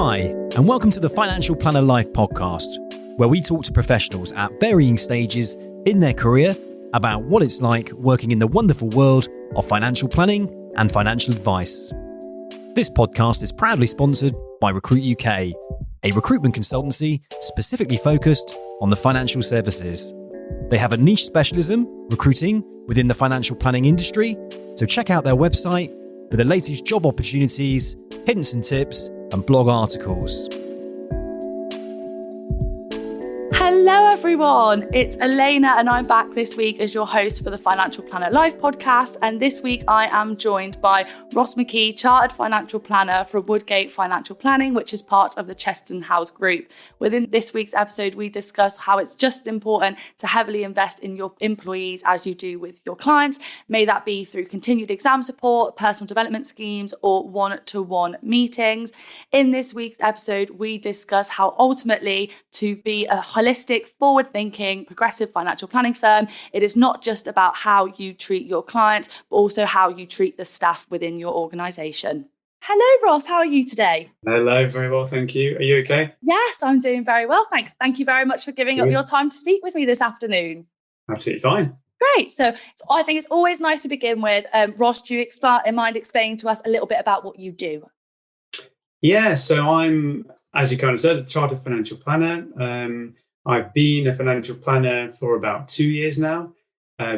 Hi, and welcome to the Financial Planner Life podcast, where we talk to professionals at varying stages in their career about what it's like working in the wonderful world of financial planning and financial advice. This podcast is proudly sponsored by Recruit UK, a recruitment consultancy specifically focused on the financial services. They have a niche specialism, recruiting, within the financial planning industry, so check out their website for the latest job opportunities, hints and tips, and blog articles. Hello everyone, it's Elena and I'm back this week as your host for the Financial Planner Live podcast, and this week I am joined by Ross McKee, Chartered Financial Planner from Woodgate Financial Planning, which is part of the Cheston House Group. Within this week's episode we discuss how it's just important to heavily invest in your employees as you do with your clients, may that be through continued exam support, personal development schemes or one-to-one meetings. In this week's episode we discuss how ultimately to be a holistic, forward-thinking, progressive financial planning firm, it is not just about how you treat your clients, but also how you treat the staff within your organisation. Hello, Ross. How are you today? Hello. Very well, thank you. Are you okay? Yes, I'm doing very well, thanks. Thank you very much for giving up your time to speak with me this afternoon. Absolutely fine. Great. So I think it's always nice to begin with. Ross, do you mind explaining to us a little bit about what you do? Yeah, so I'm, as you kind of said, a chartered financial planner. I've been a financial planner for about 2 years now.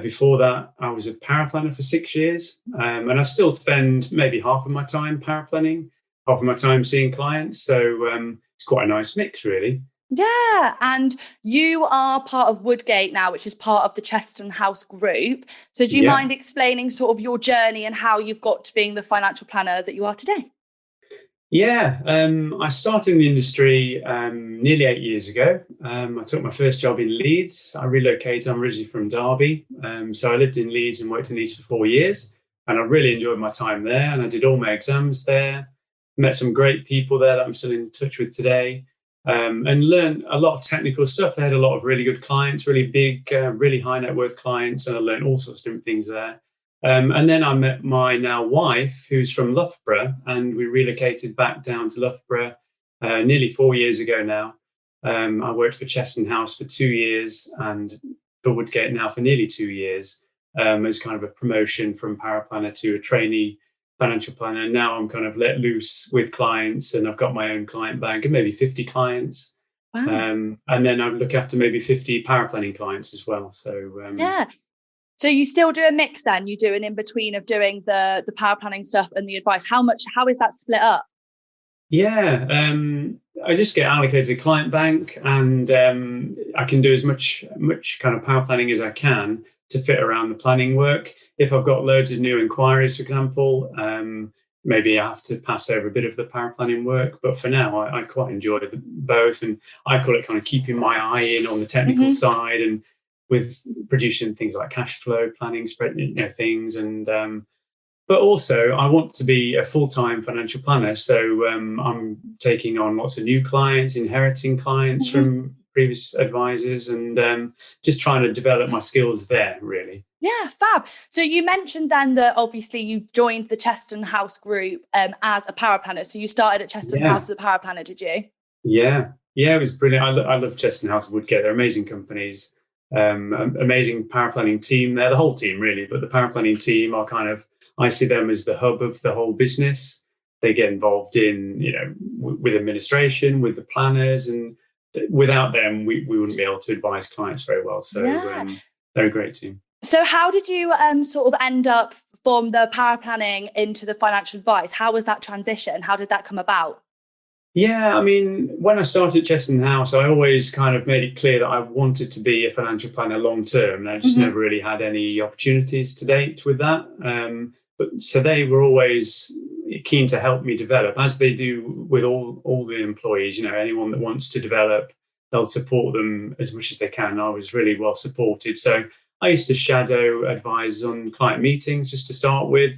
Before that, I was a paraplanner for 6 years. And I still spend maybe half of my time paraplanning, half of my time seeing clients. So it's quite a nice mix, really. Yeah, and you are part of Woodgate now, which is part of the Cheston House Group. So do you mind explaining sort of your journey and how you've got to being the financial planner that you are today? Yeah, I started in the industry nearly 8 years ago. I took my first job in Leeds. I relocated. I'm originally from Derby. So I lived in Leeds and worked in Leeds for 4 years. And I really enjoyed my time there. And I did all my exams there. Met some great people there that I'm still in touch with today. And learned a lot of technical stuff. They had a lot of really good clients, really big, really high net worth clients. And I learned all sorts of different things there. And then I met my now wife, who's from Loughborough, and we relocated back down to Loughborough nearly 4 years ago now. I worked for Cheston House for 2 years and for Woodgate now for nearly 2 years as kind of a promotion from paraplanner to a trainee financial planner. And now I'm kind of let loose with clients and I've got my own client bank of maybe 50 clients. Wow. And then I look after maybe 50 paraplanning clients as well. So yeah. So you still do a mix then? You do an in-between of doing the paraplanning stuff and the advice. How is that split up? Yeah, I just get allocated a client bank and I can do as much kind of power planning as I can to fit around the planning work. If I've got loads of new inquiries, for example, maybe I have to pass over a bit of the power planning work. But for now, I quite enjoy both. And I call it kind of keeping my eye in on the technical side and with producing things like cash flow planning, spread things, and but also I want to be a full-time financial planner. So I'm taking on lots of new clients, inheriting clients from previous advisors, and just trying to develop my skills there, really. Yeah, fab. So you mentioned then that obviously you joined the Cheston House Group as a paraplanner. So you started at Cheston House as a paraplanner, did you? Yeah, it was brilliant. I love Cheston House and Woodgate. They're amazing companies. Amazing paraplanning team there, the whole team really, but the paraplanning team are I see them as the hub of the whole business. They get involved in, with administration, with the planners, and without them, we wouldn't be able to advise clients very well. So they're a great team. So how did you sort of end up from the paraplanning into the financial advice? How was that transition? How did that come about? Yeah, I mean, when I started Cheston House, I always kind of made it clear that I wanted to be a financial planner long term. And I just never really had any opportunities to date with that. But so they were always keen to help me develop, as they do with all the employees. Anyone that wants to develop, they'll support them as much as they can. I was really well supported. So I used to shadow advisors on client meetings just to start with.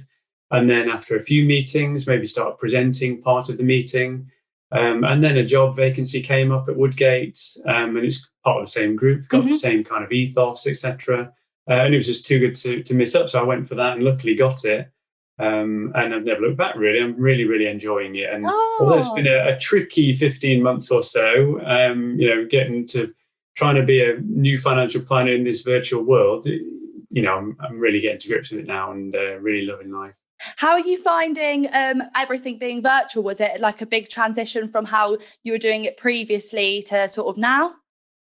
And then after a few meetings, maybe start presenting part of the meeting. And then a job vacancy came up at Woodgate, and it's part of the same group, got the same kind of ethos, etc. And it was just too good to miss up. So I went for that and luckily got it. And I've never looked back, really. I'm really, really enjoying it. And although it's been Oh, a tricky 15 months or so, getting to trying to be a new financial planner in this virtual world, I'm really getting to grips with it now and really loving life. how are you finding everything being virtual? Was it like a big transition from how you were doing it previously to sort of now?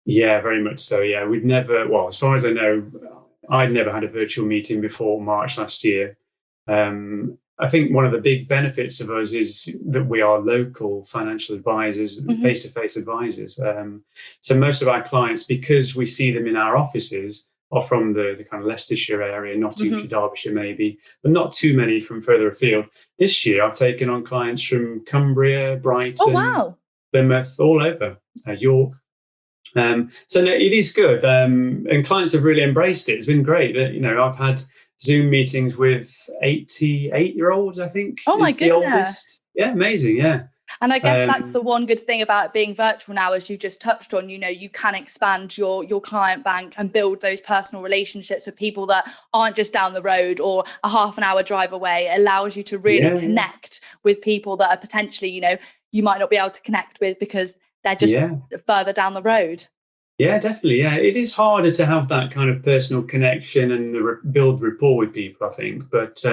Yeah, very much so. Yeah, as far as I know, I'd never had a virtual meeting before March last year. I think one of the big benefits of us is that we are local financial advisors, face-to-face advisors. So most of our clients, because we see them in our offices, are from the kind of Leicestershire area, Nottinghamshire, Derbyshire maybe, but not too many from further afield. This year, I've taken on clients from Cumbria, Brighton, Oh, wow. Plymouth, all over, York. So no, it is good, and clients have really embraced it. It's been great. I've had Zoom meetings with 88-year-olds, I think. Oh, my is the goodness. oldest. Yeah, amazing. Yeah. And I guess that's the one good thing about it being virtual now, as you just touched on, you can expand your client bank and build those personal relationships with people that aren't just down the road or a half an hour drive away. It allows you to really connect with people that are potentially, you might not be able to connect with because they're just further down the road. Yeah, definitely. Yeah, it is harder to have that kind of personal connection and build rapport with people, I think. But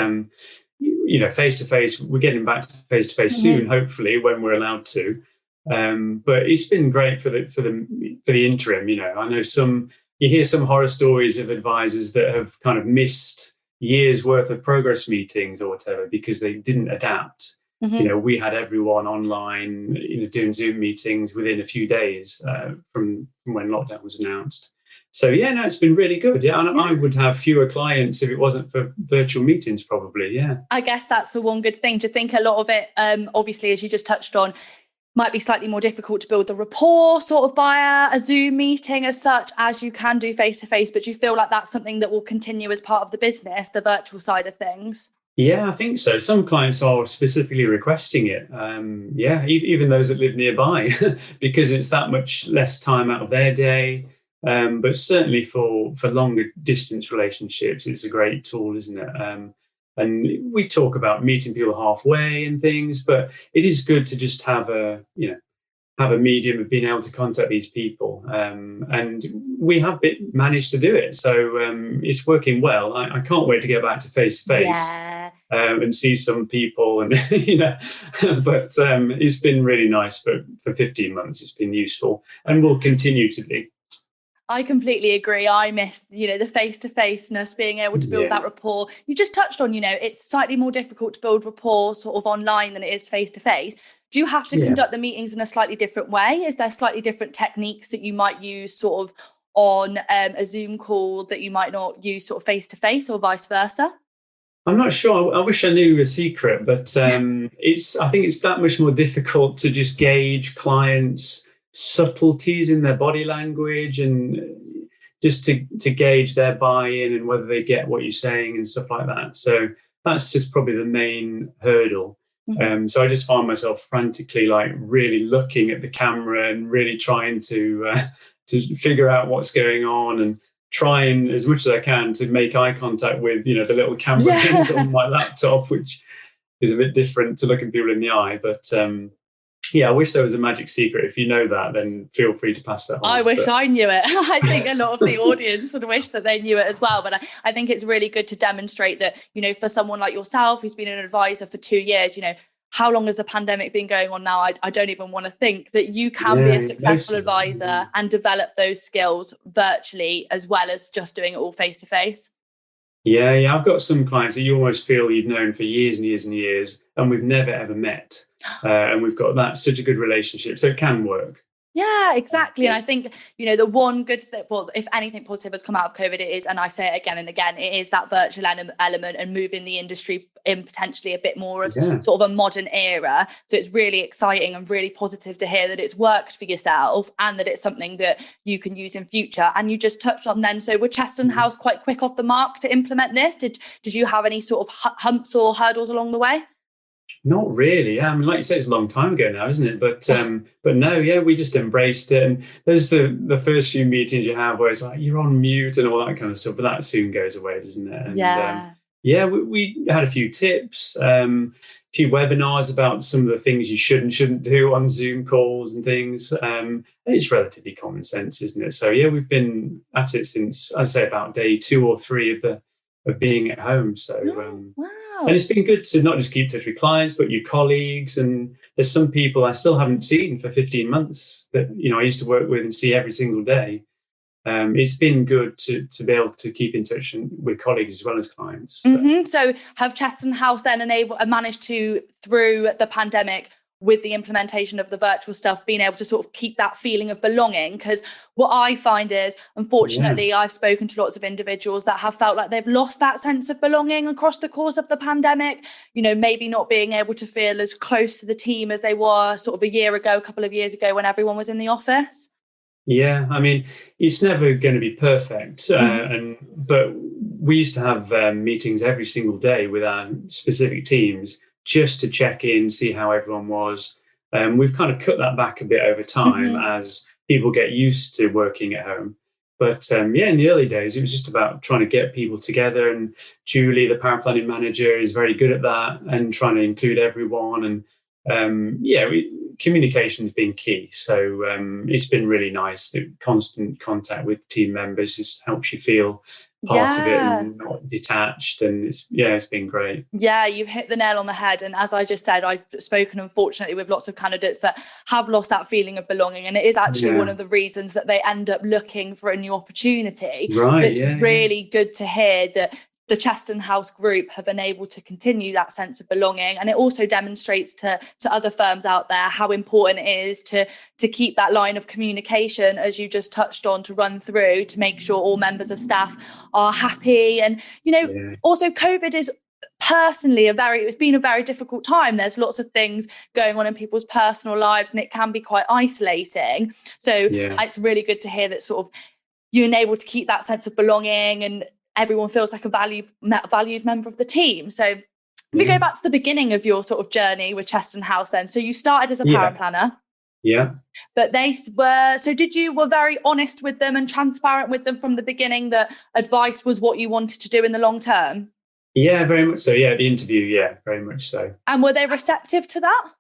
face to face, we're getting back to face to face soon, hopefully, when we're allowed to. But it's been great for the interim. I know you hear some horror stories of advisors that have kind of missed years worth of progress meetings or whatever because they didn't adapt. We had everyone online, doing Zoom meetings within a few days from when lockdown was announced. So, it's been really good. Yeah, and I would have fewer clients if it wasn't for virtual meetings, probably. Yeah. I guess that's the one good thing. To think a lot of it, obviously, as you just touched on, might be slightly more difficult to build the rapport sort of via a Zoom meeting as such as you can do face-to-face. But do you feel like that's something that will continue as part of the business, the virtual side of things? Yeah, I think so. Some clients are specifically requesting it. Even those that live nearby, because it's that much less time out of their day. But certainly for longer distance relationships, it's a great tool, isn't it? And we talk about meeting people halfway and things, but it is good to just have a medium of being able to contact these people. And we have managed to do it. So it's working well. I can't wait to get back to face-to-face and see some people. And, but it's been really nice for 15 months. It's been useful and will continue to be. I completely agree. I miss, the face-to-faceness, being able to build that rapport. You just touched on, it's slightly more difficult to build rapport sort of online than it is face-to-face. Do you have to conduct the meetings in a slightly different way? Is there slightly different techniques that you might use sort of on a Zoom call that you might not use sort of face-to-face or vice versa? I'm not sure. I wish I knew a secret, but I think it's that much more difficult to just gauge clients' subtleties in their body language and just to gauge their buy-in and whether they get what you're saying and stuff like that. So that's just probably the main hurdle. So I just find myself frantically really looking at the camera and really trying to figure out what's going on and trying as much as I can to make eye contact with the little camera lens on my laptop, which is a bit different to looking people in the eye. But I wish there was a magic secret. If you know that, then feel free to pass that on. I wish I knew it. I think a lot of the audience would wish that they knew it as well. But I think it's really good to demonstrate that, for someone like yourself who's been an advisor for 2 years, how long has the pandemic been going on now? I don't even want to think that you can be a successful advisor and develop those skills virtually as well as just doing it all face-to-face. Yeah. I've got some clients that you almost feel you've known for years and years and years, and we've never, ever met. And we've got such a good relationship. So it can work. Yeah, exactly. And I think, the one good thing, well, if anything positive has come out of COVID, it is, and I say it again and again, it is that virtual element and moving the industry in potentially a bit more of sort of a modern era. So it's really exciting and really positive to hear that it's worked for yourself and that it's something that you can use in future. And you just touched on then, so were Cheston House quite quick off the mark to implement this? Did you have any sort of humps or hurdles along the way? Not really. I mean, like you say, it's a long time ago now, isn't it? But no, we just embraced it. And there's the first few meetings you have where it's like you're on mute and all that kind of stuff, but that soon goes away, doesn't it? And, Yeah, we had a few tips, a few webinars about some of the things you should and shouldn't do on Zoom calls and things. It's relatively common sense, isn't it? So yeah, we've been at it since, I'd say, about day 2 or 3 of being at home. So Wow. and it's been good to not just keep touch with clients, but your colleagues. And there's some people I still haven't seen for 15 months that I used to work with and see every single day. It's been good to be able to keep in touch with colleagues as well as clients. So have Cheston House then managed to, through the pandemic, with the implementation of the virtual stuff, being able to sort of keep that feeling of belonging? Because what I find is, unfortunately, I've spoken to lots of individuals that have felt like they've lost that sense of belonging across the course of the pandemic, maybe not being able to feel as close to the team as they were sort of a couple of years ago when everyone was in the office. Yeah, I mean, it's never going to be perfect. But we used to have meetings every single day with our specific teams just to check in, see how everyone was. We've kind of cut that back a bit over time as people get used to working at home. But in the early days, it was just about trying to get people together. And Julie, the power planning manager, is very good at that and trying to include everyone. And communication has been key. So it's been really nice. The constant contact with team members just helps you feel part of it and not detached. And it's been great. Yeah, you've hit the nail on the head. And as I just said, I've spoken, unfortunately, with lots of candidates that have lost that feeling of belonging. And it is actually one of the reasons that they end up looking for a new opportunity. Right. But it's really good to hear that the Cheston House group have been able to continue that sense of belonging. And it also demonstrates to other firms out there how important it is to keep that line of communication, as you just touched on, to run through to make sure all members of staff are happy. And, also COVID is personally it's been a very difficult time. There's lots of things going on in people's personal lives and it can be quite isolating. So it's really good to hear that sort of you're able to keep that sense of belonging and everyone feels like a valued member of the team. So if we go back to the beginning of your sort of journey with Cheston House then, so you started as a power planner. Yeah. But you were very honest with them and transparent with them from the beginning that advice was what you wanted to do in the long term? Yeah, very much so. Yeah, the interview, very much so. And were they receptive to that?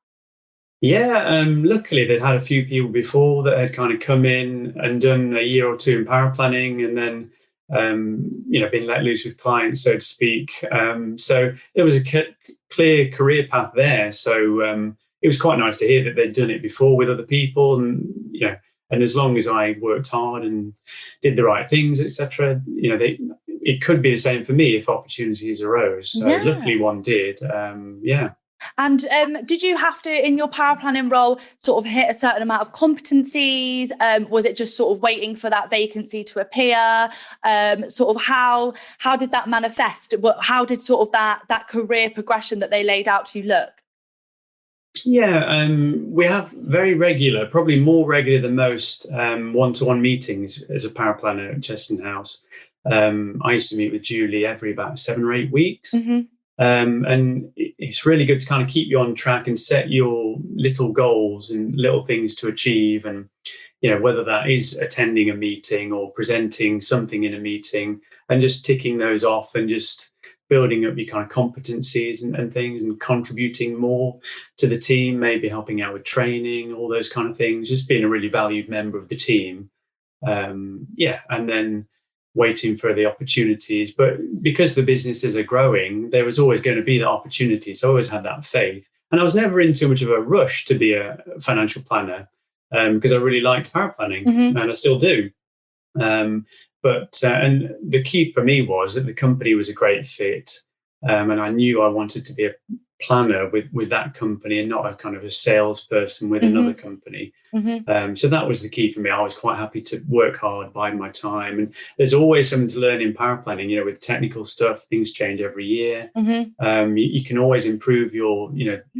Yeah, luckily they'd had a few people before that had kind of come in and done a year or 2 in power planning and then been let loose with clients, so to speak. So there was a clear career path there. So it was quite nice to hear that they'd done it before with other people, and and as long as I worked hard and did the right things, etc., it could be the same for me if opportunities arose. So luckily one did. And did you have to, in your power planning role, sort of hit a certain amount of competencies? Was it just sort of waiting for that vacancy to appear? Sort of how did that manifest? How did sort of that career progression that they laid out to you look? Yeah, we have very regular, probably more regular than most, one-to-one meetings as a power planner at Cheston House. I used to meet with Julie every about 7 or 8 weeks. And it's really good to kind of keep you on track and set your little goals and little things to achieve. And, whether that is attending a meeting or presenting something in a meeting and just ticking those off and just building up your kind of competencies and things and contributing more to the team, maybe helping out with training, all those kind of things, just being a really valued member of the team. And then waiting for the opportunities. But because the businesses are growing, there was always going to be the opportunity. So I always had that faith. And I was never in too much of a rush to be a financial planner because I really liked power planning and I still do. And the key for me was that the company was a great fit. And I knew I wanted to be a planner with that company and not a kind of a salesperson with another company. So that was the key for me. I was quite happy to work hard, bide my time. And there's always something to learn in power planning, with technical stuff, things change every year. You can always improve your,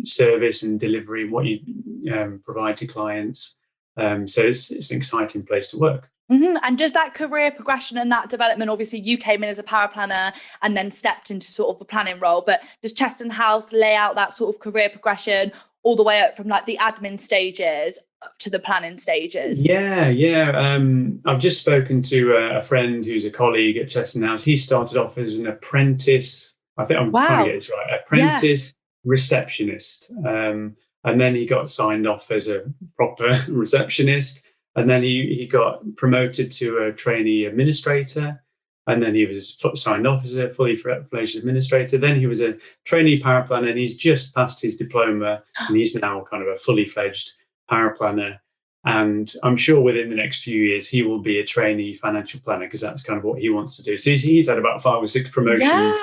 service and delivery, what you provide to clients. So it's an exciting place to work. And does that career progression and that development, obviously you came in as a power planner and then stepped into sort of a planning role, but does Cheston House lay out that sort of career progression all the way up from like the admin stages up to the planning stages? Yeah. I've just spoken to a friend who's a colleague at Cheston House. He started off as an apprentice, I think I'm trying to get this right. Apprentice receptionist. And then he got signed off as a proper receptionist. And then he got promoted to a trainee administrator. And then he was signed off as a fully fledged administrator. Then he was a trainee power planner, and he's just passed his diploma, and he's now kind of a fully fledged power planner. And I'm sure within the next few years, he will be a trainee financial planner, because that's kind of what he wants to do. So he's had about 5 or 6 promotions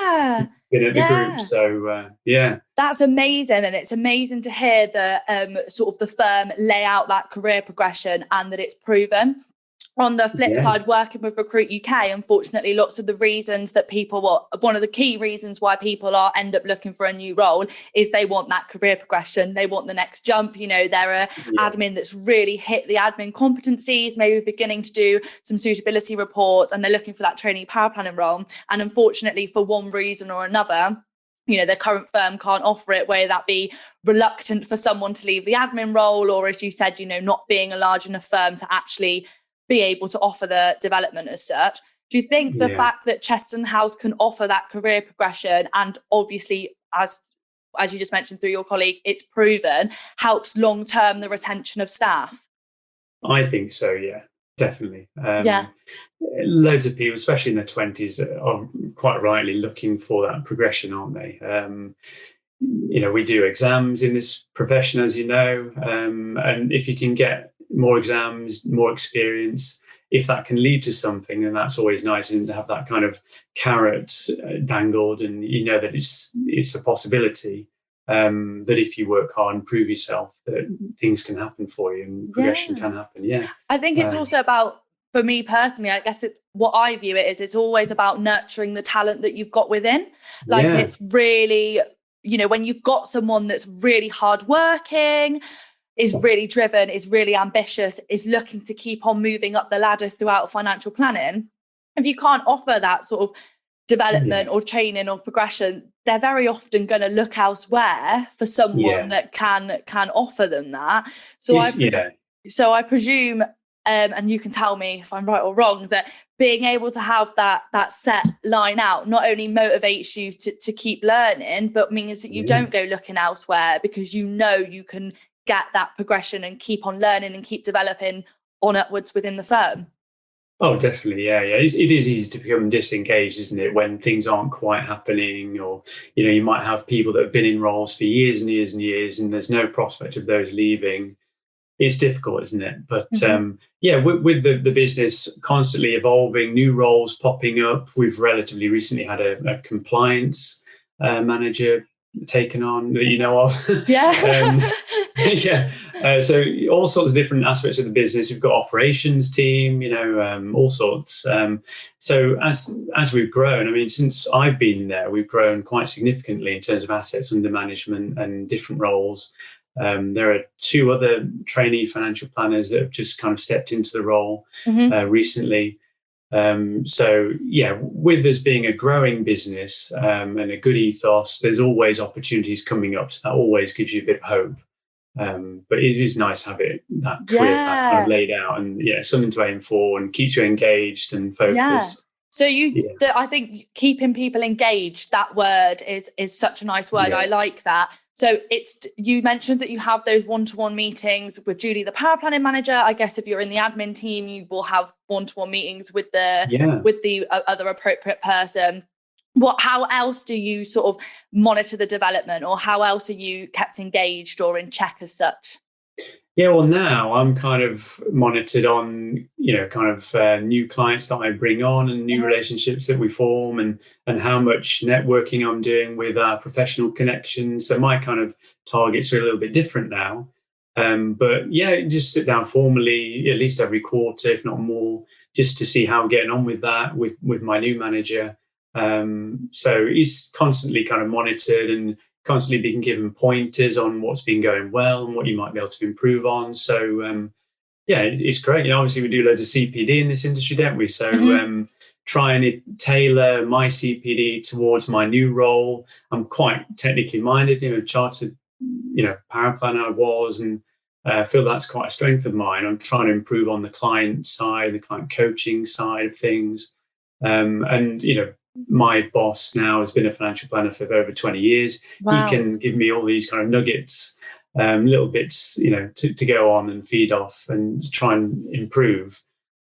in at the group. So, That's amazing. And it's amazing to hear that sort of the firm lay out that career progression and that it's proven. On the flip side, working with Recruit UK, unfortunately, lots of the reasons that one of the key reasons why people end up looking for a new role is they want that career progression. They want the next jump. You know, they're a admin that's really hit the admin competencies, maybe beginning to do some suitability reports, and they're looking for that trainee power planning role. And unfortunately, for one reason or another, you know, their current firm can't offer it, whether that be reluctant for someone to leave the admin role, or, as you said, you know, not being a large enough firm to actually be able to offer the development as such. Do you think the fact that Cheston House can offer that career progression, and obviously, as you just mentioned through your colleague, it's proven, helps long-term the retention of staff? I think so, yeah, definitely. Loads of people, especially in their 20s, are quite rightly looking for that progression, aren't they? You know, we do exams in this profession, as you know, and if you can get more exams, more experience, if that can lead to something, then that's always nice, and to have that kind of carrot dangled, and you know that it's a possibility, that if you work hard and prove yourself, that things can happen for you and progression can happen. I think it's also about, for me personally, I guess what I view it is, it's always about nurturing the talent that you've got within. Like it's really, you know, when you've got someone that's really hardworking, is really driven, is really ambitious, is looking to keep on moving up the ladder throughout financial planning, if you can't offer that sort of development or training or progression, they're very often going to look elsewhere for someone that can offer them that. So I presume, and you can tell me if I'm right or wrong, that being able to have that set line out not only motivates you to keep learning, but means that you don't go looking elsewhere, because you know you can get that progression and keep on learning and keep developing on upwards within the firm. Oh, definitely. It is easy to become disengaged, isn't it, when things aren't quite happening, or, you know, you might have people that have been in roles for years and years and years, and there's no prospect of those leaving. It's difficult, isn't it? But with the business constantly evolving, new roles popping up, we've relatively recently had a compliance manager taken on that you know of. So all sorts of different aspects of the business. We've got operations team, you know, all sorts. So as we've grown, I mean, since I've been there, we've grown quite significantly in terms of assets under management and different roles. There are 2 other trainee financial planners that have just kind of stepped into the role recently. With us being a growing business and a good ethos, there's always opportunities coming up. So that always gives you a bit of hope. But it is nice to have that career path kind of laid out, and something to aim for, and keeps you engaged and focused. So I think keeping people engaged, that word is such a nice word. I like that. So you mentioned that you have those one-to-one meetings with Julie, the power planning manager. I guess if you're in the admin team, you will have one-to-one meetings with the other appropriate person. How else do you sort of monitor the development, or how else are you kept engaged or in check as such? Yeah, well, now I'm kind of monitored on, new clients that I bring on, and new relationships that we form, and how much networking I'm doing with our professional connections. So my kind of targets are a little bit different now. Just sit down formally at least every quarter, if not more, just to see how I'm getting on with that with my new manager. So he's constantly kind of monitored and constantly being given pointers on what's been going well and what you might be able to improve on. So, it's great. Obviously we do loads of CPD in this industry, don't we? So trying to tailor my CPD towards my new role. I'm quite technically minded, chartered, power planner I was, and I feel that's quite a strength of mine. I'm trying to improve on the client side, the client coaching side of things. my boss now has been a financial planner for over 20 years. Wow. He can give me all these kind of nuggets, little bits, to go on and feed off and try and improve.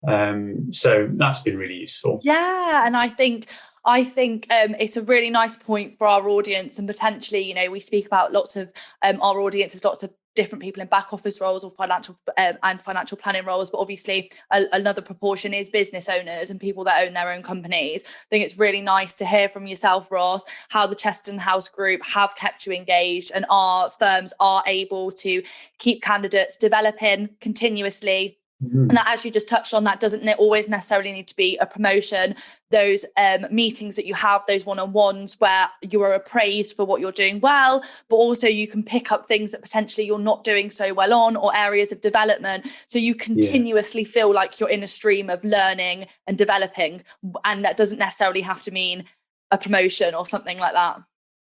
So that's been really useful. Yeah, and I think it's a really nice point for our audience, and potentially, we speak about lots of our audience is lots of different people in back office roles or financial and financial planning roles, but obviously another proportion is business owners and people that own their own companies. I think it's really nice to hear from yourself, Ross, how the Cheston House Group have kept you engaged and our firms are able to keep candidates developing continuously. And that, as you just touched on, that doesn't always necessarily need to be a promotion. Those meetings that you have, those one-on-ones where you are appraised for what you're doing well, but also you can pick up things that potentially you're not doing so well on, or areas of development. So you continuously feel like you're in a stream of learning and developing. And that doesn't necessarily have to mean a promotion or something like that.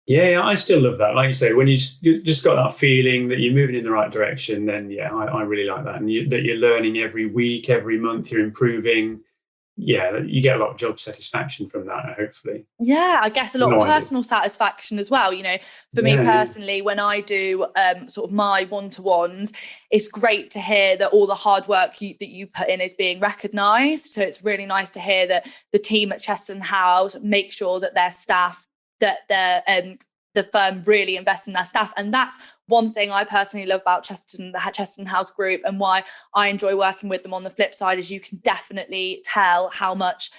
Yeah, I still love that. Like you say, when you just got that feeling that you're moving in the right direction, then I really like that. And that you're learning every week, every month, you're improving. Yeah, you get a lot of job satisfaction from that, hopefully. Yeah, I guess a lot of personal satisfaction as well. For me personally, when I do sort of my one-to-ones, it's great to hear that all the hard work that you put in is being recognised. So it's really nice to hear that the team at Cheston House make sure that their staff, that the firm really invests in their staff. And that's one thing I personally love about the Cheston House Group, and why I enjoy working with them. On the flip side, is you can definitely tell how much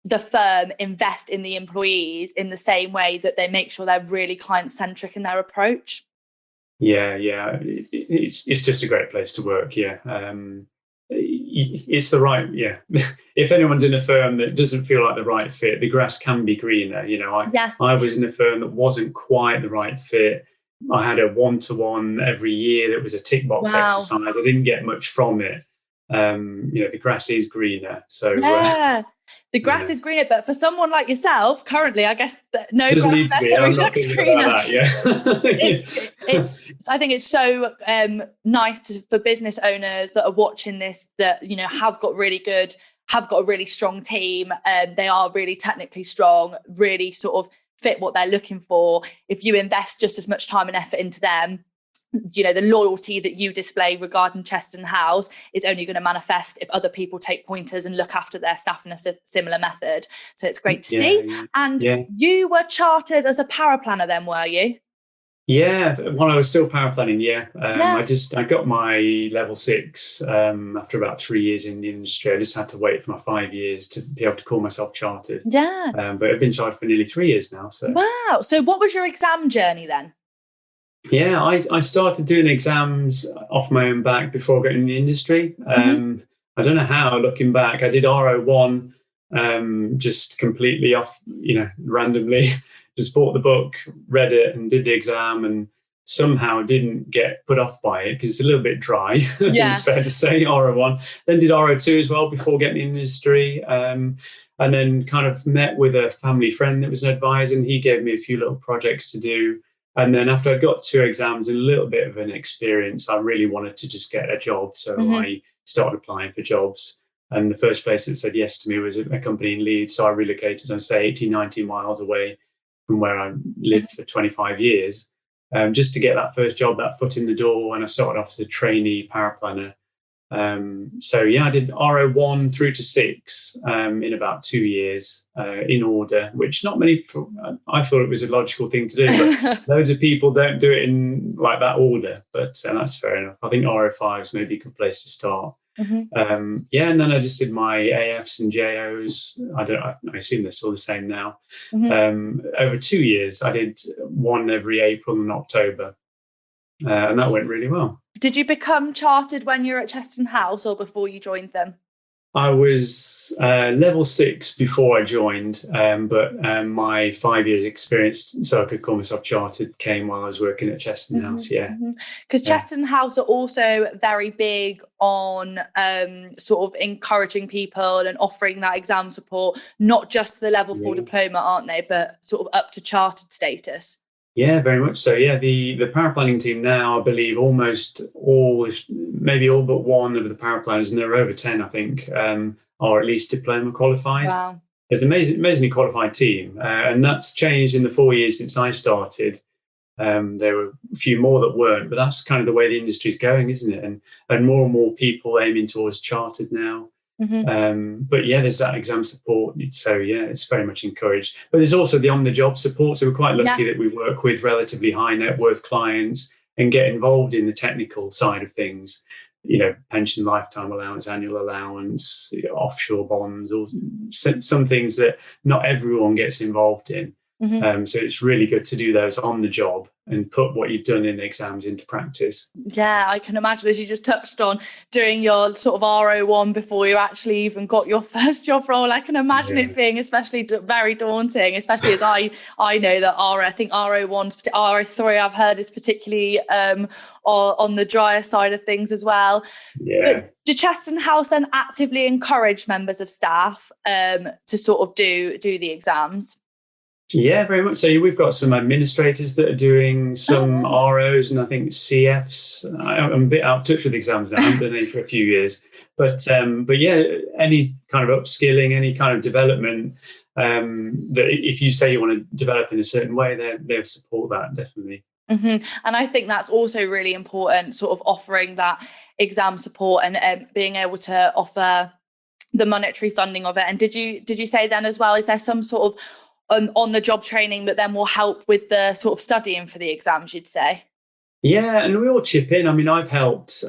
the firm invest in the employees in the same way that they make sure they're really client-centric in their approach. Yeah. It's just a great place to work, it's the right, if anyone's in a firm that doesn't feel like the right fit, the grass can be greener. I was in a firm that wasn't quite the right fit. I had a one-to-one every year that was a tick box exercise. I didn't get much from it. The grass is greener. So the grass is greener, but for someone like yourself, currently, I guess no grass necessarily looks greener. I think it's so nice for business owners that are watching this, that have got a really strong team. They are really technically strong, really sort of fit what they're looking for. If you invest just as much time and effort into them, the loyalty that you display regarding Cheston House is only going to manifest if other people take pointers and look after their staff in a similar method. So it's great to see. And you were chartered as a paraplanner then, were you? Yeah, when I was still power planning, I got my level 6 after about 3 years in the industry. I just had to wait for my 5 years to be able to call myself chartered. Yeah. But I've been chartered for nearly 3 years now. So wow. So what was your exam journey then? Yeah, I started doing exams off my own back before getting in the industry. I don't know how, looking back, I did RO1 just completely off, randomly. Just bought the book, read it, and did the exam, and somehow didn't get put off by it because it's a little bit dry. Yeah. It's fair to say, RO1. Then did RO2 as well before getting in the industry. And then kind of met with a family friend that was an advisor, and he gave me a few little projects to do. And then after I got 2 exams and a little bit of an experience, I really wanted to just get a job. So I started applying for jobs. And the first place that said yes to me was a company in Leeds. So I relocated, I'd say 80, 90 miles away from where I lived for 25 years, just to get that first job, that foot in the door. And I started off as a trainee paraplanner. I did RO1 through to 6 in about 2 years in order, which not many, I thought it was a logical thing to do, but loads of people don't do it in like that order, but that's fair enough. I think RO5 is maybe a good place to start. And then I just did my AFs and JOs. I assume they're still the same now. Over 2 years, I did one every April and October. And that went really well. Did you become chartered when you were at Cheston House or before you joined them? I was level 6 before I joined, but my 5 years experience, so I could call myself chartered, came while I was working at Cheston House, Because Cheston House are also very big on sort of encouraging people and offering that exam support, not just the level 4 diploma, aren't they, but sort of up to chartered status. Yeah, very much so. Yeah, the power planning team now, I believe almost all, maybe all but one of the power planners, and there are over 10, I think, are at least diploma qualified. Wow. There's an amazingly qualified team, and that's changed in the 4 years since I started. There were a few more that weren't, but that's kind of the way the industry is going, isn't it? And more people aiming towards chartered now. But yeah, there's that exam support. So yeah, it's very much encouraged. But there's also the on-the-job support. So we're quite lucky that we work with relatively high net worth clients and get involved in the technical side of things. Pension lifetime allowance, annual allowance, offshore bonds, or some things that not everyone gets involved in. So it's really good to do those on the job and put what you've done in the exams into practice. Yeah, I can imagine, as you just touched on, doing your sort of RO1 before you actually even got your first job role. I can imagine it being especially very daunting, especially as I know that I think RO1, RO3 I've heard is particularly on the drier side of things as well. Yeah. But do Cheston House then actively encourage members of staff to sort of do the exams? Yeah, very much so. We've got some administrators that are doing some ROs and I think CFs. I'm a bit out of touch with exams now. I haven't done any for a few years. But yeah, any kind of upskilling, any kind of development, that if you say you want to develop in a certain way, they'll support that, definitely. And I think that's also really important, sort of offering that exam support and being able to offer the monetary funding of it. And did you say then as well, is there some sort of on the job training that then will help with the sort of studying for the exams, you'd say? Yeah, and we all chip in. I mean, I've helped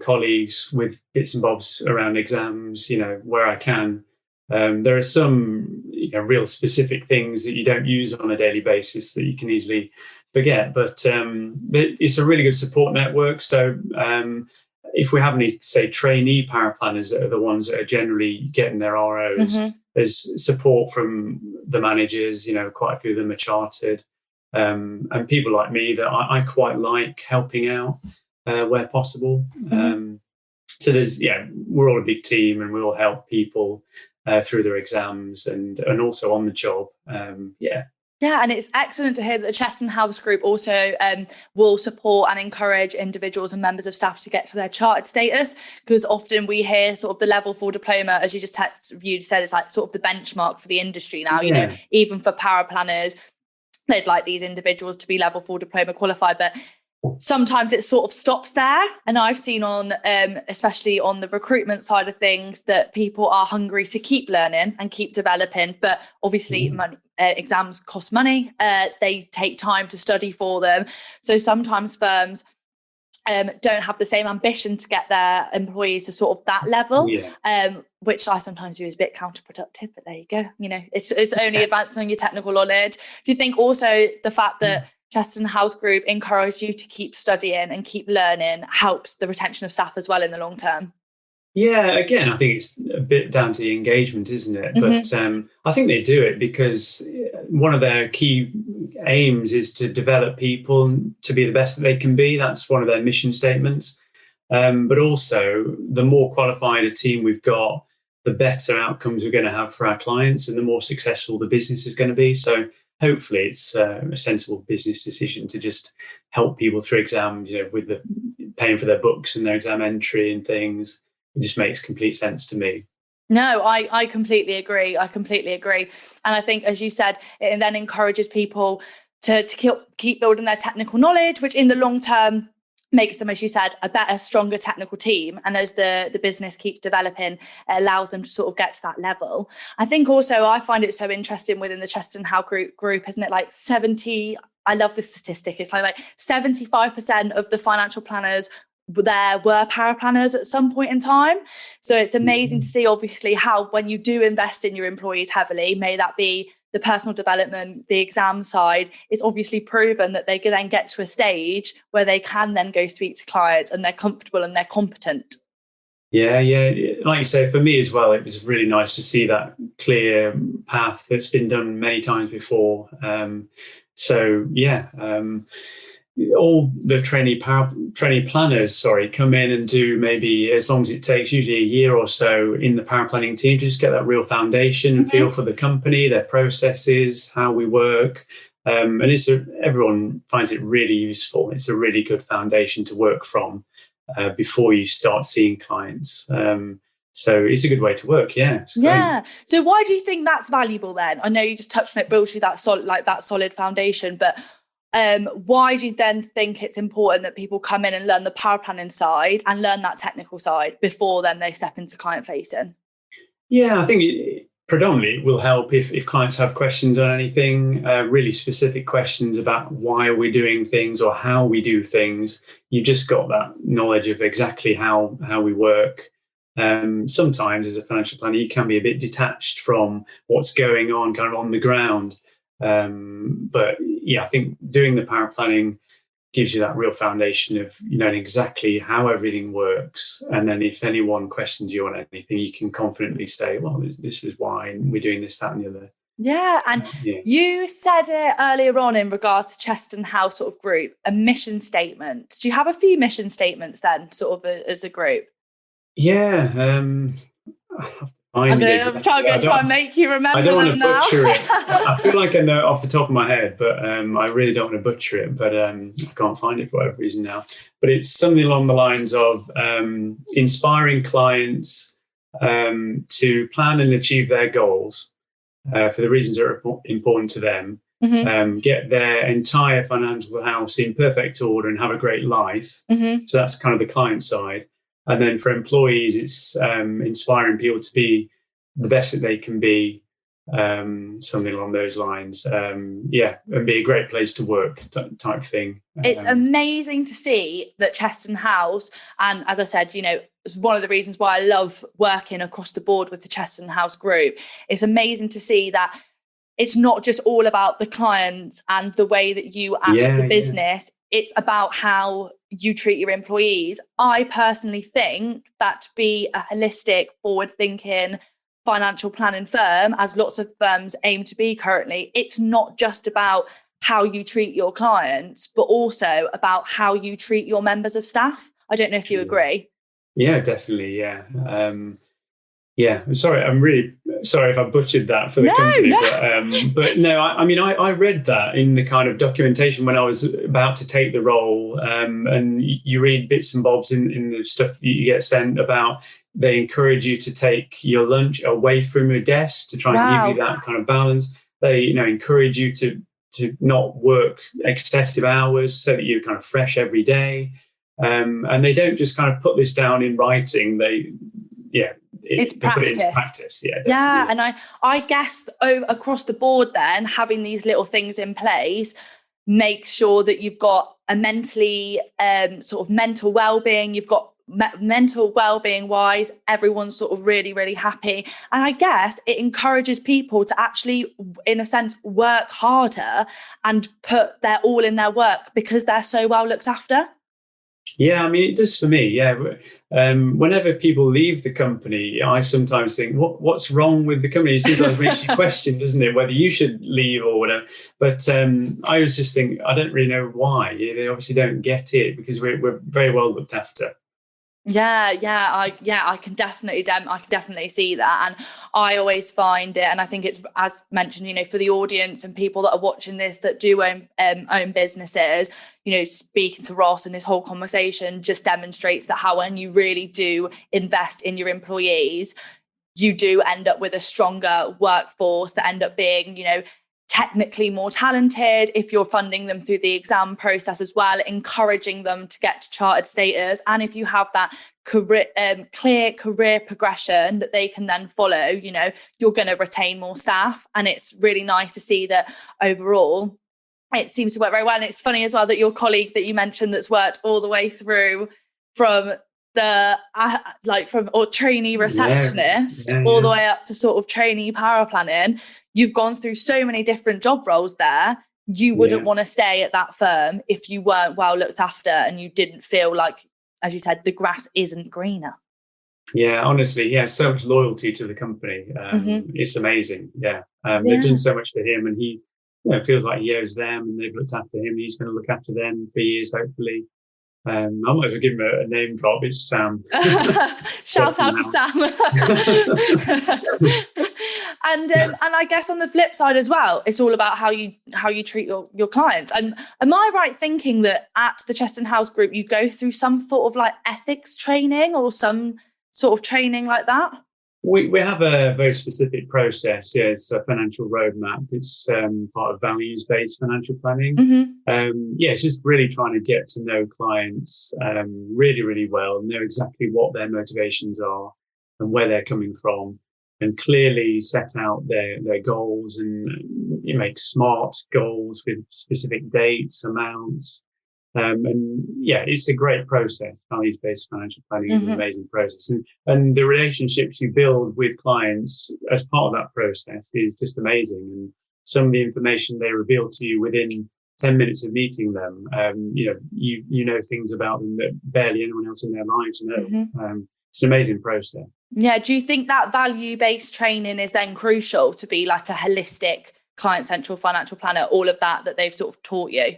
colleagues with bits and bobs around exams, where I can. There are some real specific things that you don't use on a daily basis that you can easily forget, but it's a really good support network. So if we have any, say, trainee power planners that are the ones that are generally getting their ROs, there's support from the managers, quite a few of them are chartered, and people like me that I quite like helping out where possible. So we're all a big team and we all help people through their exams and also on the job. Yeah, and it's excellent to hear that the Cheston House Group also will support and encourage individuals and members of staff to get to their chartered status, because often we hear sort of the level 4 diploma, as you said, is like sort of the benchmark for the industry now. Even for power planners, they'd like these individuals to be level 4 diploma qualified, but sometimes it sort of stops there. And I've seen on, especially on the recruitment side of things, that people are hungry to keep learning and keep developing. But obviously, exams cost money. They take time to study for them. So sometimes firms don't have the same ambition to get their employees to sort of that level, which I sometimes view as a bit counterproductive. But there you go. It's only advancing your technical knowledge. Do you think also the fact that Cheston House Group encourage you to keep studying and keep learning helps the retention of staff as well in the long term? Yeah, again, I think it's a bit down to the engagement, isn't it? But I think they do it because one of their key aims is to develop people to be the best that they can be. That's one of their mission statements. But also, the more qualified a team we've got, the better outcomes we're going to have for our clients and the more successful the business is going to be. So hopefully it's a sensible business decision to just help people through exams, with the paying for their books and their exam entry and things. It just makes complete sense to me. No, I completely agree. And I think, as you said, it then encourages people to keep building their technical knowledge, which in the long term makes them, as you said, a better, stronger technical team. And as the business keeps developing, it allows them to sort of get to that level. I think also I find it so interesting within the Cheston House Group, isn't it? Like 70, I love this statistic. It's like 75% of the financial planners there were power planners at some point in time. So it's amazing to see, obviously, how when you do invest in your employees heavily, may that be the personal development, the exam side, it's obviously proven that they can then get to a stage where they can then go speak to clients and they're comfortable and they're competent. Yeah. Like you say, for me as well, it was really nice to see that clear path that's been done many times before. All the trainee planners, come in and do maybe as long as it takes, usually a year or so in the power planning team, to just get that real foundation and feel for the company, their processes, how we work. And everyone finds it really useful. It's a really good foundation to work from before you start seeing clients. So it's a good way to work. Yeah. Yeah. So why do you think that's valuable then? I know you just touched on it, building that solid foundation, but why do you then think it's important that people come in and learn the power planning side and learn that technical side before then they step into client facing? Yeah, I think predominantly it will help if clients have questions on anything, really specific questions about why are we doing things or how we do things. You've just got that knowledge of exactly how we work. Sometimes as a financial planner, you can be a bit detached from what's going on kind of on the ground. But yeah, I think doing the power planning gives you that real foundation of knowing exactly how everything works. And then if anyone questions you on anything, you can confidently say, well, this is why we're doing this, that and the other. Yeah. And you said it earlier on in regards to Cheston House sort of group, a mission statement. Do you have a few mission statements then sort of as a group? Yeah. I'm going to try and make you remember. I don't want to now. butcher it. I feel like I know it off the top of my head, but I really don't want to butcher it. But I can't find it for whatever reason now. But it's something along the lines of inspiring clients to plan and achieve their goals for the reasons that are important to them. Mm-hmm. Get their entire financial house in perfect order and have a great life. Mm-hmm. So that's kind of the client side. And then for employees, it's inspiring people to be the best that they can be, something along those lines. And be a great place to work type thing. It's amazing to see that Cheston House, and as I said, it's one of the reasons why I love working across the board with the Cheston House group. It's amazing to see that it's not just all about the clients and the way that you act as a business. It's about how you treat your employees. I personally think that to be a holistic, forward-thinking financial planning firm, as lots of firms aim to be currently, it's not just about how you treat your clients, but also about how you treat your members of staff. I don't know if you agree. Yeah, definitely. Yeah. I'm sorry. I'm really sorry if I butchered that for the company. No. But no, I read that in the kind of documentation when I was about to take the role. And you read bits and bobs in the stuff that you get sent about they encourage you to take your lunch away from your desk to try and give you that kind of balance. They, encourage you to not work excessive hours so that you're kind of fresh every day. And they don't just kind of put this down in writing. It's practice. Put it into practice. Yeah. And I guess across the board then, having these little things in place makes sure that you've got a mentally sort of mental well-being. You've got mental well-being wise, everyone's sort of really, really happy. And I guess it encourages people to actually, in a sense, work harder and put their all in their work because they're so well looked after. Yeah, it does for me. Yeah, whenever people leave the company, I sometimes think, what's wrong with the company? It seems like it makes you question, doesn't it, whether you should leave or whatever. But I always just think, I don't really know why. They obviously don't get it because we're very well looked after. I can definitely see that, and I always find it, and I think it's, as mentioned, for the audience and people that are watching this that do own businesses, speaking to Ross and this whole conversation just demonstrates that how when you really do invest in your employees, you do end up with a stronger workforce that end up being, technically more talented if you're funding them through the exam process as well, encouraging them to get to chartered status. And if you have that clear career progression that they can then follow, you're going to retain more staff. And it's really nice to see that overall it seems to work very well. And it's funny as well that your colleague that you mentioned that's worked all the way through from the trainee receptionist all the way up to sort of trainee power planning, you've gone through so many different job roles there. You wouldn't want to stay at that firm if you weren't well looked after and you didn't feel like, as you said, the grass isn't greener. Yeah, honestly, so much loyalty to the company. It's amazing. They've done so much for him, and he feels like he owes them, and they've looked after him. He's going to look after them for years, hopefully. I might as well give him a name drop. It's Sam. Shout out to Sam. And I guess on the flip side as well, it's all about how you treat your clients. And am I right thinking that at the Cheston House Group you go through some sort of like ethics training or some sort of training like that? We have a very specific process. Yeah, it's a financial roadmap. It's part of values-based financial planning. It's just really trying to get to know clients really, really well, know exactly what their motivations are and where they're coming from, and clearly set out their goals, and you make smart goals with specific dates, amounts. It's a great process. Values-based financial planning is an amazing process. And the relationships you build with clients as part of that process is just amazing. And some of the information they reveal to you within 10 minutes of meeting them, you know things about them that barely anyone else in their lives know. It's an amazing process. Yeah. Do you think that value-based training is then crucial to be like a holistic client-central financial planner, all of that they've sort of taught you?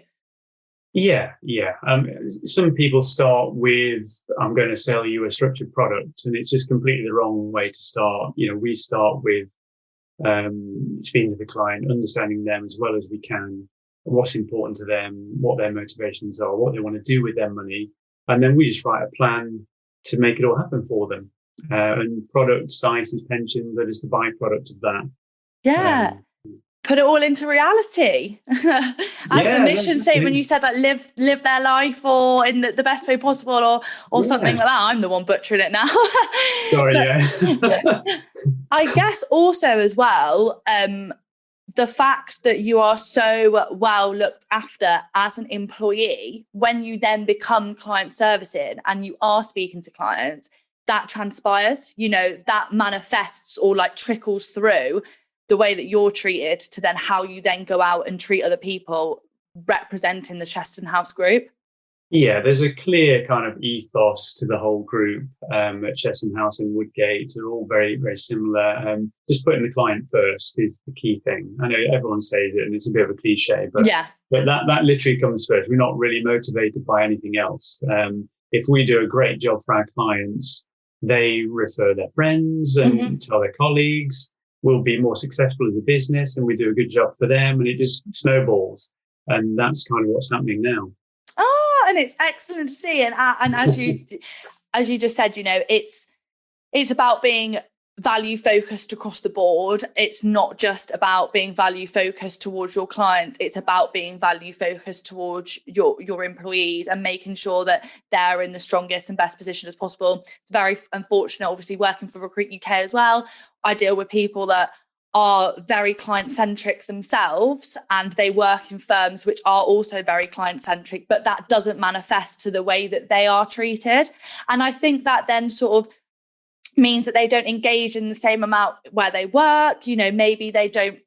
Yeah. Some people start with, I'm going to sell you a structured product, and it's just completely the wrong way to start. We start with speaking to the client, understanding them as well as we can, what's important to them, what their motivations are, what they want to do with their money. And then we just write a plan to make it all happen for them. And product, sizes, pensions are just a byproduct of that. Yeah. Put it all into reality. As the mission statement, you said that live their life or in the best way possible or something like that. I'm the one butchering it now. Sorry, I guess also as well, the fact that you are so well looked after as an employee, when you then become client servicing and you are speaking to clients, that transpires, that manifests or like trickles through the way that you're treated to then how you then go out and treat other people representing the Cheston House Group. Yeah, there's a clear kind of ethos to the whole group at Cheston House and Woodgate. They're all very, very similar. Just putting the client first is the key thing. I know everyone says it and it's a bit of a cliche, but that literally comes first. We're not really motivated by anything else. If we do a great job for our clients, they refer their friends and tell their colleagues. We'll be more successful as a business, and we do a good job for them, and it just snowballs. And that's kind of what's happening now. Oh, and it's excellent to see. And as you just said, it's about being value focused across the board. It's not just about being value focused towards your clients. It's about being value focused towards your employees and making sure that they're in the strongest and best position as possible. It's very unfortunate, obviously, working for Recruit UK as well. I deal with people that are very client-centric themselves, and they work in firms which are also very client-centric, but that doesn't manifest to the way that they are treated. And I think that then sort of means that they don't engage in the same amount where they work. Maybe they don't,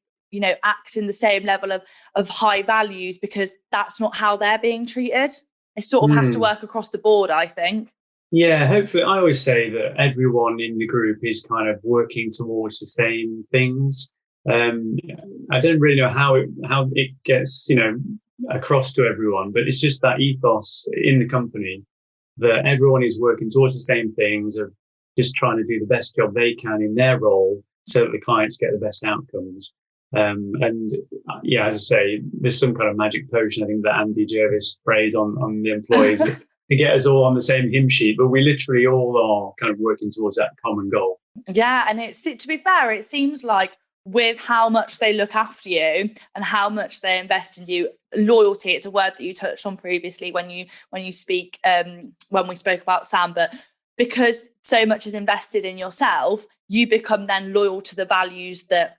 act in the same level of high values because that's not how they're being treated. It sort of has to work across the board, I think. Yeah, hopefully. I always say that everyone in the group is kind of working towards the same things. I don't really know how it gets, across to everyone, but it's just that ethos in the company that everyone is working towards the same things, of just trying to do the best job they can in their role so that the clients get the best outcomes. As I say, there's some kind of magic potion, I think, that Andy Jervis sprays on the employees to get us all on the same hymn sheet, but we literally all are kind of working towards that common goal. Yeah, and to be fair, it seems like with how much they look after you and how much they invest in you, loyalty, it's a word that you touched on previously when we spoke about Sam, but because so much is invested in yourself, you become then loyal to the values that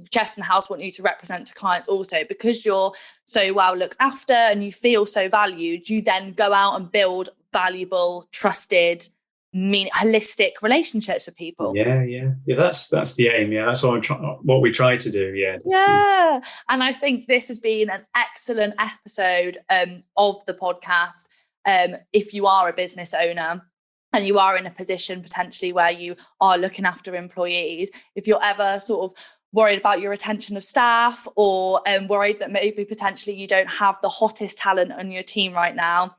Cheston House want you to represent to clients also. Because you're so well looked after and you feel so valued, you then go out and build valuable, trusted, holistic relationships with people. Yeah. That's the aim. Yeah, that's what we try to do. Yeah. And I think this has been an excellent episode of the podcast. If you are a business owner and you are in a position potentially where you are looking after employees, if you're ever sort of worried about your retention of staff or worried that maybe potentially you don't have the hottest talent on your team right now,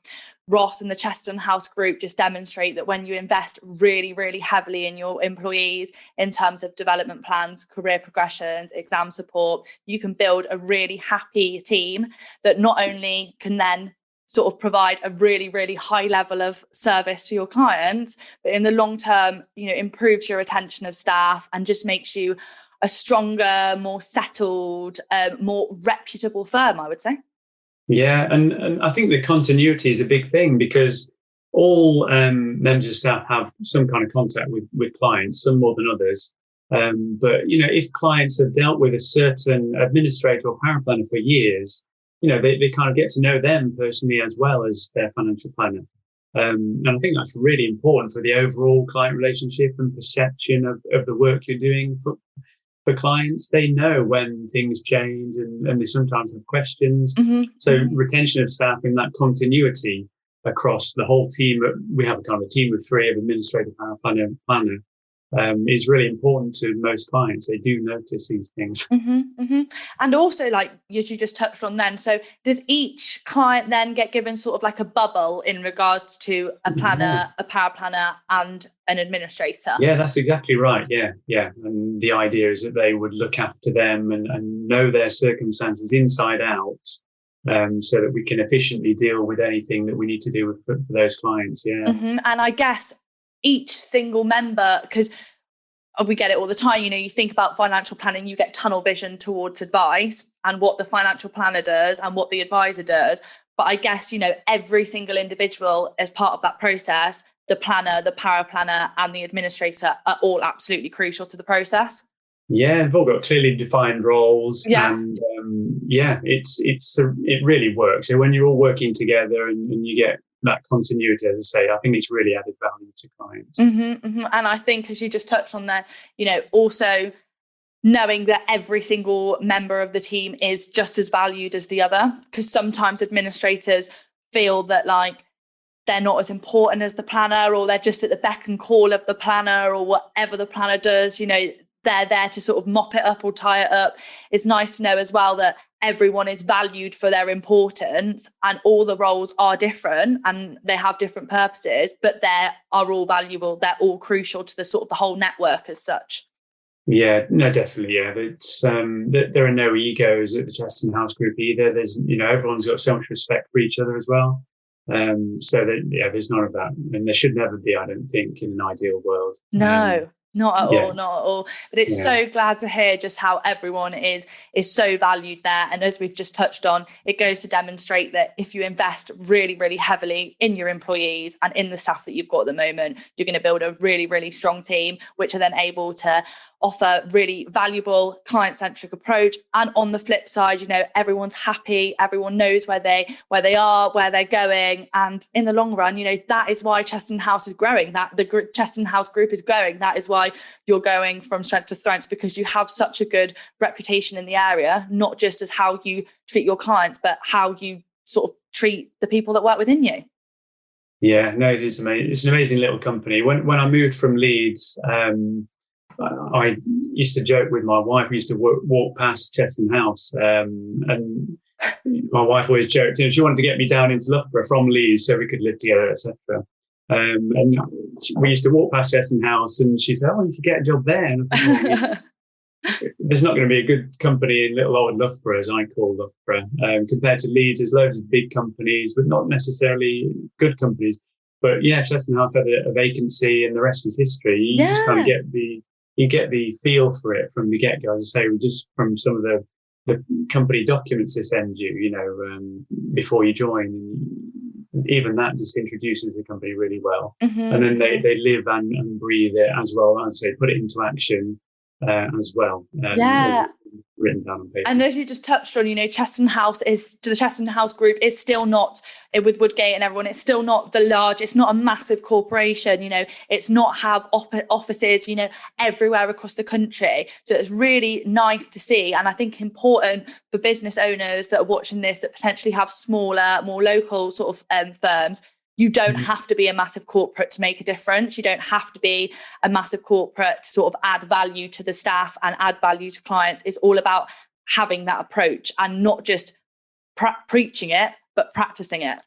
Ross and the Cheston House Group just demonstrate that when you invest really, really heavily in your employees in terms of development plans, career progressions, exam support, you can build a really happy team that not only can then sort of provide a really, really high level of service to your clients, but in the long term, improves your retention of staff and just makes you a stronger, more settled, more reputable firm, I would say. Yeah, and I think the continuity is a big thing, because all members of staff have some kind of contact with clients, some more than others. But if clients have dealt with a certain administrator or power planner for years, they kind of get to know them personally as well as their financial planner. And I think that's really important for the overall client relationship and perception of the work you're doing for clients. They know when things change and they sometimes have questions. So retention of staff and that continuity across the whole team. We have a kind of a team of 3 of administrator, power planner, is really important to most clients. They do notice these things. And also, like as you just touched on then, so does each client then get given sort of like a bubble in regards to a planner, a power planner and an administrator? Yeah, that's exactly right. Yeah. And the idea is that they would look after them and know their circumstances inside out, so that we can efficiently deal with anything that we need to do for those clients. And I guess each single member, because we get it all the time, you think about financial planning, you get tunnel vision towards advice and what the financial planner does and what the advisor does. But I guess, every single individual as part of that process, the planner, the power planner and the administrator are all absolutely crucial to the process. Yeah, they've all got clearly defined roles. Yeah. And it really works. So when you're all working together and you get that continuity, as I say, I think it's really added value to clients. And I think, as you just touched on there, also knowing that every single member of the team is just as valued as the other, because sometimes administrators feel that like they're not as important as the planner, or they're just at the beck and call of the planner, or whatever the planner does, they're there to sort of mop it up or tie it up. It's nice to know as well that everyone is valued for their importance and all the roles are different and they have different purposes, but they are all valuable. They're all crucial to the sort of the whole network as such. Yeah, no, definitely. Yeah, it's there are no egos at the Cheston House Group either. There's everyone's got so much respect for each other as well. So that there's none of that, and there should never be, I don't think, in an ideal world. No. Not at all. But it's so glad to hear just how everyone is so valued there. And as we've just touched on, it goes to demonstrate that if you invest really, really heavily in your employees and in the staff that you've got at the moment, you're going to build a really, really strong team, which are then able to offer really valuable client-centric approach. And on the flip side, everyone's happy, everyone knows where they are, where they're going. And in the long run, that is why Cheston House is growing, that the Cheston House Group is growing. That is why you're going from strength to strength, because you have such a good reputation in the area, not just as how you treat your clients, but how you sort of treat the people that work within you. Yeah, no, it is amazing. It's an amazing little company. When I moved from Leeds, I used to joke with my wife. We used to walk past Cheston House, and my wife always joked, she wanted to get me down into Loughborough from Leeds so we could live together, etc. And we used to walk past Cheston House, and she said, "Oh, you could get a job there." And I thought, there's not going to be a good company in little old Loughborough, as I call Loughborough, compared to Leeds. There's loads of big companies, but not necessarily good companies. But yeah, Cheston House had a vacancy, and the rest is history. You just kind of get the feel for it from the get-go. As I say, just from some of the company documents they send you, before you join. Even that just introduces the company really well. And then they live and breathe it as well as they put it into action as well. Written down on paper. And as you just touched on, Cheston House the Cheston House Group is still not, with Woodgate and everyone, it's still not it's not a massive corporation, it's not have offices, everywhere across the country. So it's really nice to see. And I think important for business owners that are watching this that potentially have smaller, more local sort of firms. You don't have to be a massive corporate to make a difference. You don't have to be a massive corporate to sort of add value to the staff and add value to clients. It's all about having that approach and not just preaching it, but practicing it.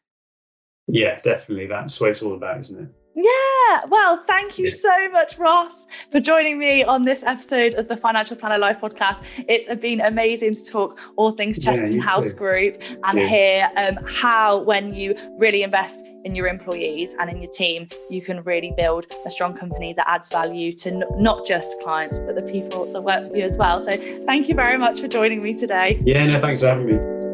Yeah, definitely. That's what it's all about, isn't it? Yeah, well, thank you so much, Ross, for joining me on this episode of the Financial Planner Life podcast. It's been amazing to talk all things Chesterton House Group and hear how, when you really invest in your employees and in your team, you can really build a strong company that adds value to not just clients, but the people that work for you as well. So thank you very much for joining me today. Yeah, no, thanks for having me.